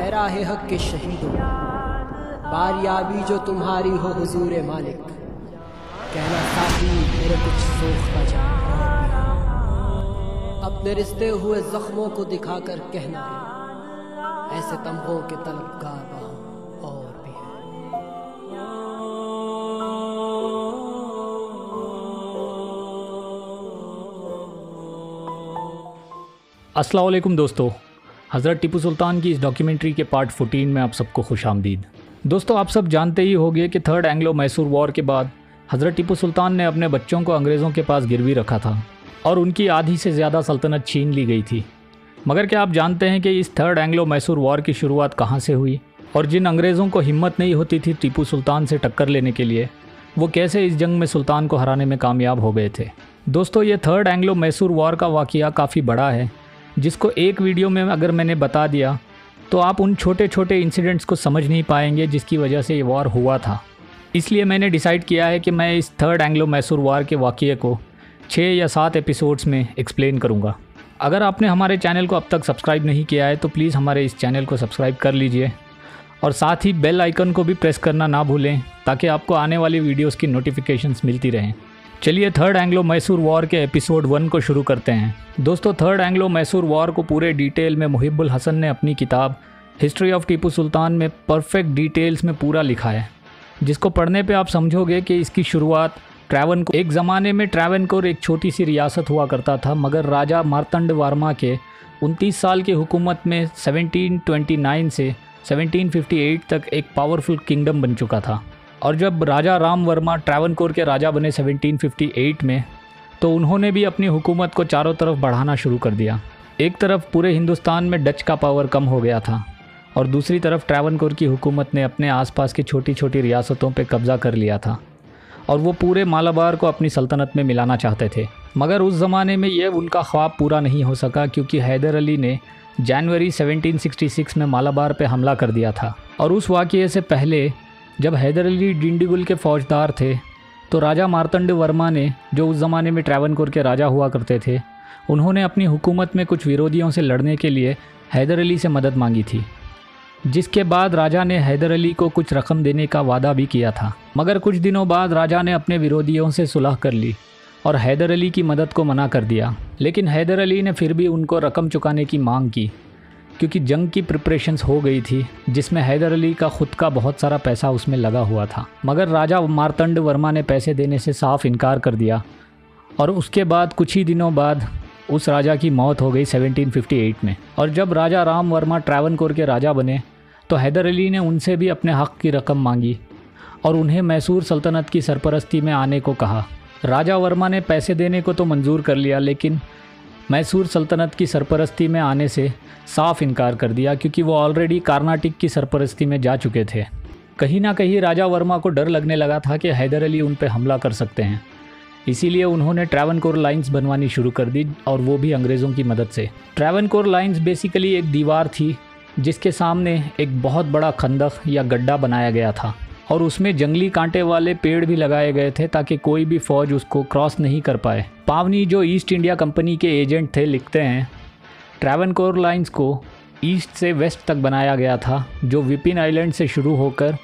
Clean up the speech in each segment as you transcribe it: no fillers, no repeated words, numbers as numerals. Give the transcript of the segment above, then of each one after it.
है राह हक के शहीदों, बारियाबी जो तुम्हारी हो हुजूर मालिक। कहना साथी मेरे कुछ सोखता जा, अपने रिश्ते हुए जख्मों को दिखाकर कहना है, ऐसे तमगों के तलबगार वहाँ और भी है। अस्सलाम वालेकुम दोस्तों, हज़रत टीपू सुल्तान की इस डॉक्यूमेंट्री के पार्ट 14 में आप सबको खुशामदीद। दोस्तों, आप सब जानते ही होंगे कि थर्ड एंग्लो मैसूर वॉर के बाद हज़रत टीपू सुल्तान ने अपने बच्चों को अंग्रेज़ों के पास गिरवी रखा था और उनकी आधी से ज़्यादा सल्तनत छीन ली गई थी। मगर क्या आप जानते हैं कि इस थर्ड एंग्लो मैसूर वॉर की शुरुआत कहाँ से हुई और जिन अंग्रेज़ों को हिम्मत नहीं होती थी टीपू सुल्तान से टक्कर लेने के लिए, वो कैसे इस जंग में सुल्तान को हराने में कामयाब हो गए थे। दोस्तों, ये थर्ड एंग्लो मैसूर वॉर का वाक़या काफ़ी बड़ा है, जिसको एक वीडियो में अगर मैंने बता दिया तो आप उन छोटे छोटे इंसिडेंट्स को समझ नहीं पाएंगे जिसकी वजह से ये वॉर हुआ था। इसलिए मैंने डिसाइड किया है कि मैं इस थर्ड एंग्लो मैसूर वॉर के वाक़ये को 6 या 7 एपिसोड्स में एक्सप्लेन करूँगा। अगर आपने हमारे चैनल को अब तक सब्सक्राइब नहीं किया है तो प्लीज़ हमारे इस चैनल को सब्सक्राइब कर लीजिए और साथ ही बेल आइकन को भी प्रेस करना ना भूलें ताकि आपको आने वाली वीडियोज़ की नोटिफिकेशंस मिलती रहें। चलिए थर्ड एंग्लो मैसूर वॉर के एपिसोड 1 को शुरू करते हैं। दोस्तों, थर्ड एंग्लो मैसूर वॉर को पूरे डिटेल में मुहिब्बुल हसन ने अपनी किताब हिस्ट्री ऑफ टीपू सुल्तान में परफेक्ट डिटेल्स में पूरा लिखा है, जिसको पढ़ने पे आप समझोगे कि इसकी शुरुआत ट्रैवनकोर, एक ज़माने में ट्रैवनकोर एक छोटी सी रियासत हुआ करता था, मगर राजा मार्तंड वर्मा के 29 साल की हुकूमत में 1729 से 1758 तक एक पावरफुल किंगडम बन चुका था। और जब राजा राम वर्मा ट्रैवनकोर के राजा बने 1758 में, तो उन्होंने भी अपनी हुकूमत को चारों तरफ बढ़ाना शुरू कर दिया। एक तरफ पूरे हिंदुस्तान में डच का पावर कम हो गया था और दूसरी तरफ ट्रैवनकोर की हुकूमत ने अपने आसपास की छोटी छोटी रियासतों पे कब्ज़ा कर लिया था और वो पूरे मालाबार को अपनी सल्तनत में मिलाना चाहते थे। मगर उस ज़माने में यह उनका ख्वाब पूरा नहीं हो सका, क्योंकि हैदर अली ने जनवरी 1766 में मालाबार पे हमला कर दिया था। और उस वाक़ये से पहले जब हैदर अली डिंडीगुल के फ़ौजदार थे, तो राजा मार्तंड वर्मा ने, जो उस ज़माने में ट्रैवनकोर के राजा हुआ करते थे, उन्होंने अपनी हुकूमत में कुछ विरोधियों से लड़ने के लिए हैदर अली से मदद मांगी थी, जिसके बाद राजा ने हैदर अली को कुछ रकम देने का वादा भी किया था। मगर कुछ दिनों बाद राजा ने अपने विरोधियों से सुलह कर ली और हैदर अली की मदद को मना कर दिया। लेकिन हैदर अली ने फिर भी उनको रकम चुकाने की मांग की, क्योंकि जंग की प्रिपरेशंस हो गई थी, जिसमें हैदर अली का खुद का बहुत सारा पैसा उसमें लगा हुआ था। मगर राजा मार्तंड वर्मा ने पैसे देने से साफ इनकार कर दिया और उसके बाद कुछ ही दिनों बाद उस राजा की मौत हो गई 1758 में। और जब राजा राम वर्मा ट्रैवनकोर के राजा बने, तो हैदर अली ने उनसे भी अपने हक़ की रकम मांगी और उन्हें मैसूर सल्तनत की सरपरस्ती में आने को कहा। राजा वर्मा ने पैसे देने को तो मंजूर कर लिया, लेकिन मैसूर सल्तनत की सरपरस्ती में आने से साफ इनकार कर दिया, क्योंकि वो ऑलरेडी कार्नाटिक की सरपरस्ती में जा चुके थे। कहीं ना कहीं राजा वर्मा को डर लगने लगा था कि हैदर अली उन पर हमला कर सकते हैं, इसीलिए उन्होंने ट्रैवनकोर लाइंस बनवानी शुरू कर दी, और वो भी अंग्रेज़ों की मदद से। ट्रैवनकोर लाइंस बेसिकली एक दीवार थी जिसके सामने एक बहुत बड़ा खंदक या गड्ढा बनाया गया था और उसमें जंगली कांटे वाले पेड़ भी लगाए गए थे ताकि कोई भी फ़ौज उसको क्रॉस नहीं कर पाए। पावनी, जो ईस्ट इंडिया कंपनी के एजेंट थे, लिखते हैं ट्रैवनकोर लाइंस को ईस्ट से वेस्ट तक बनाया गया था, जो विपिन आइलैंड से शुरू होकर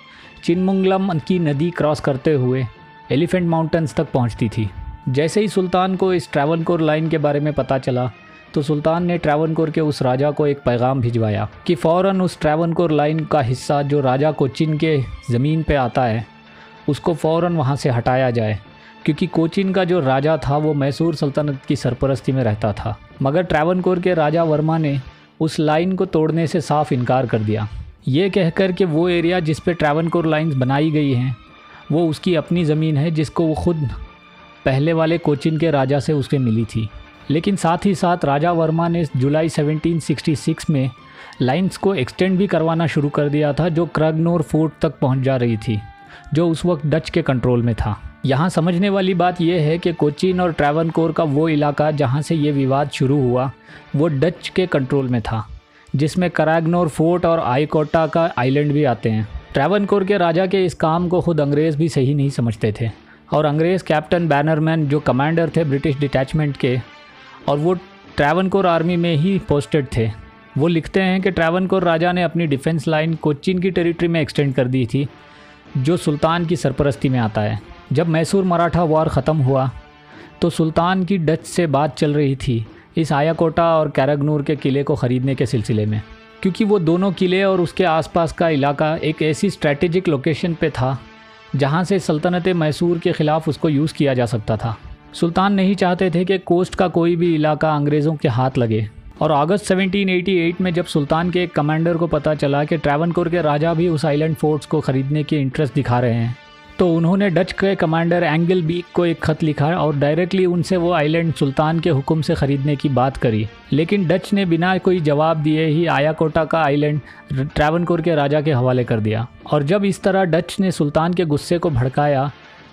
चिनमुंगलम की नदी क्रॉस करते हुए एलिफेंट माउंटेन्स तक पहुंचती थी। जैसे ही सुल्तान को इस ट्रैवनकोर लाइन के बारे में पता चला, तो सुल्तान ने ट्रैवनकोर के उस राजा को एक पैगाम भिजवाया कि फ़ौरन उस ट्रैवनकोर लाइन का हिस्सा जो राजा कोचिन के ज़मीन पे आता है, उसको फ़ौरन वहाँ से हटाया जाए, क्योंकि कोचिन का जो राजा था वो मैसूर सल्तनत की सरपरस्ती में रहता था। मगर ट्रैवनकोर के राजा वर्मा ने उस लाइन को तोड़ने से साफ इनकार कर दिया, ये कहकर कि वो एरिया जिस पे ट्रैवनकोर लाइन्स बनाई गई हैं वो उसकी अपनी ज़मीन है, जिसको वो खुद पहले वाले कोचिन के राजा से उसके मिली थी। लेकिन साथ ही साथ राजा वर्मा ने जुलाई 1766 में लाइंस को एक्सटेंड भी करवाना शुरू कर दिया था, जो क्रगनोर फोर्ट तक पहुंच जा रही थी, जो उस वक्त डच के कंट्रोल में था। यहाँ समझने वाली बात यह है कि कोचीन और ट्रैवनकोर का वो इलाका जहाँ से ये विवाद शुरू हुआ वो डच के कंट्रोल में था, जिसमें क्रगनोर फोर्ट और आईकोटा का आइलैंड भी आते हैं। ट्रैवनकोर के राजा के इस काम को खुद अंग्रेज़ भी सही नहीं समझते थे और अंग्रेज़ कैप्टन बैनरमैन, जो कमांडर थे ब्रिटिश डिटैचमेंट के, और वो ट्रैवनकोर आर्मी में ही पोस्टेड थे, वो लिखते हैं कि ट्रैवनकोर राजा ने अपनी डिफेंस लाइन कोचीन की टेरिटरी में एक्सटेंड कर दी थी, जो सुल्तान की सरपरस्ती में आता है। जब मैसूर मराठा वॉर ख़त्म हुआ तो सुल्तान की डच से बात चल रही थी इस आयाकोटा और कैरगनूर के किले को ख़रीदने के सिलसिले में, क्योंकि वो दोनों किले और उसके आसपास का इलाका एक ऐसी स्ट्रैटेजिक लोकेशन पे था जहाँ से सल्तनत मैसूर के ख़िलाफ़ उसको यूज़ किया जा सकता था। सुल्तान नहीं चाहते थे कि कोस्ट का कोई भी इलाका अंग्रेज़ों के हाथ लगे। और अगस्त 1788 में जब सुल्तान के एक कमांडर को पता चला कि ट्रैवनकोर के राजा भी उस आइलैंड फोर्ट्स को ख़रीदने की इंटरेस्ट दिखा रहे हैं, तो उन्होंने डच के कमांडर एंगल बीक को एक ख़त लिखा और डायरेक्टली उनसे वो आइलैंड सुल्तान के हुक्म से ख़रीदने की बात करी। लेकिन डच ने बिना कोई जवाब दिए ही आयाकोटा का आइलैंड ट्रैवनकोर के राजा के हवाले कर दिया। और जब इस तरह डच ने सुल्तान के गुस्से को भड़काया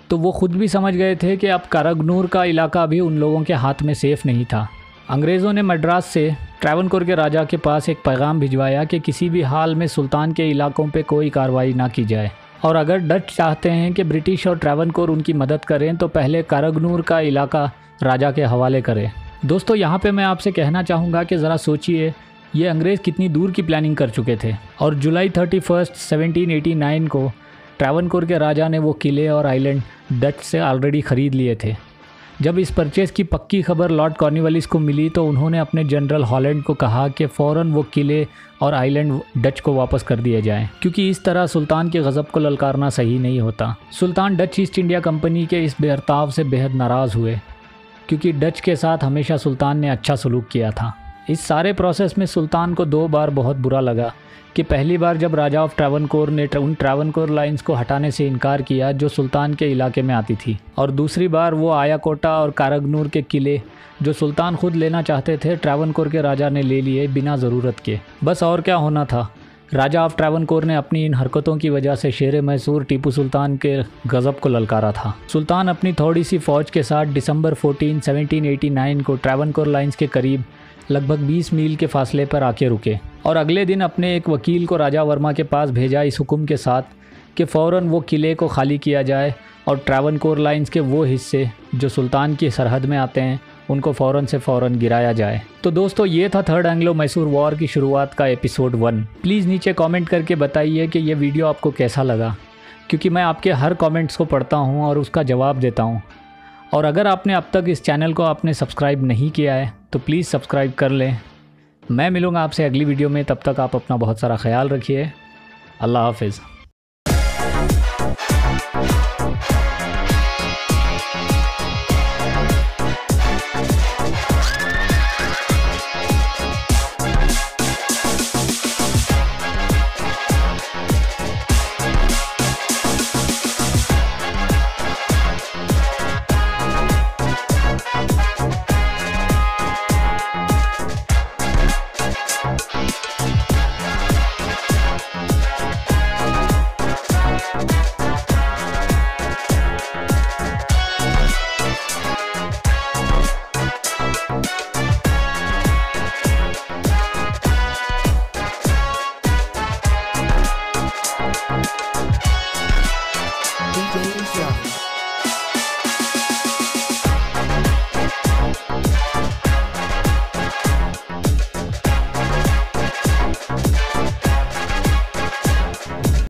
तो वो खुद भी समझ गए थे कि अब कैरगनूर का इलाका भी उन लोगों के हाथ में सेफ़ नहीं था। अंग्रेज़ों ने मद्रास से ट्रैवनकोर के राजा के पास एक पैगाम भिजवाया कि किसी भी हाल में सुल्तान के इलाकों पे कोई कार्रवाई ना की जाए, और अगर डच चाहते हैं कि ब्रिटिश और ट्रैवनकोर उनकी मदद करें तो पहले कैरगनूर का इलाका राजा के हवाले करें। दोस्तों, यहाँ पे मैं आपसे कहना चाहूँगा कि ज़रा सोचिए ये अंग्रेज़ कितनी दूर की प्लानिंग कर चुके थे। और जुलाई 31, 1789 को ट्रैवनकोर के राजा ने वो किले और आइलैंड डच से ऑलरेडी ख़रीद लिए थे। जब इस परचेज़ की पक्की खबर लॉर्ड कॉर्नवालिस को मिली तो उन्होंने अपने जनरल हॉलैंड को कहा कि फ़ौरन वो किले और आइलैंड डच को वापस कर दिए जाएं, क्योंकि इस तरह सुल्तान के गज़ब को ललकारना सही नहीं होता। सुल्तान डच ईस्ट इंडिया कंपनी के इस बर्ताव से बेहद नाराज़ हुए, क्योंकि डच के साथ हमेशा सुल्तान ने अच्छा सलूक किया था। इस सारे प्रोसेस में सुल्तान को 2 बार बहुत बुरा लगा कि पहली बार जब राजा ऑफ ट्रैवनकोर ने उन ट्रैवनकोर लाइंस को हटाने से इनकार किया जो सुल्तान के इलाके में आती थी, और दूसरी बार वो आयाकोटा और कैरगनूर के किले जो सुल्तान खुद लेना चाहते थे ट्रैवनकोर के राजा ने ले लिए बिना ज़रूरत के। बस और क्या होना था, राजा ऑफ ट्रैवनकोर ने अपनी इन हरकतों की वजह से शेर मैसूर टीपू सुल्तान के गज़ब को ललकारा था। सुल्तान अपनी थोड़ी सी फ़ौज के साथ दिसंबर 14, 1789 को ट्रैवनकोर लाइंस के करीब लगभग 20 मील के फासले पर आके रुके, और अगले दिन अपने एक वकील को राजा वर्मा के पास भेजा इस हुक्म के साथ कि फ़ौरन वो किले को खाली किया जाए और ट्रैवनकोर लाइंस के वो हिस्से जो सुल्तान की सरहद में आते हैं उनको फ़ौरन से फ़ौरन गिराया जाए। तो दोस्तों, ये था थर्ड एंग्लो मैसूर वॉर की शुरुआत का एपिसोड 1। प्लीज़ नीचे कमेंट करके बताइए कि ये वीडियो आपको कैसा लगा, क्योंकि मैं आपके हर कमेंट्स को पढ़ता हूँ और उसका जवाब देता हूँ। और अगर आपने अब तक इस चैनल को आपने सब्सक्राइब नहीं किया है तो प्लीज़ सब्सक्राइब कर लें। मैं मिलूँगा आपसे अगली वीडियो में, तब तक आप अपना बहुत सारा ख्याल रखिए। अल्लाह हाफिज़। DJ Intro.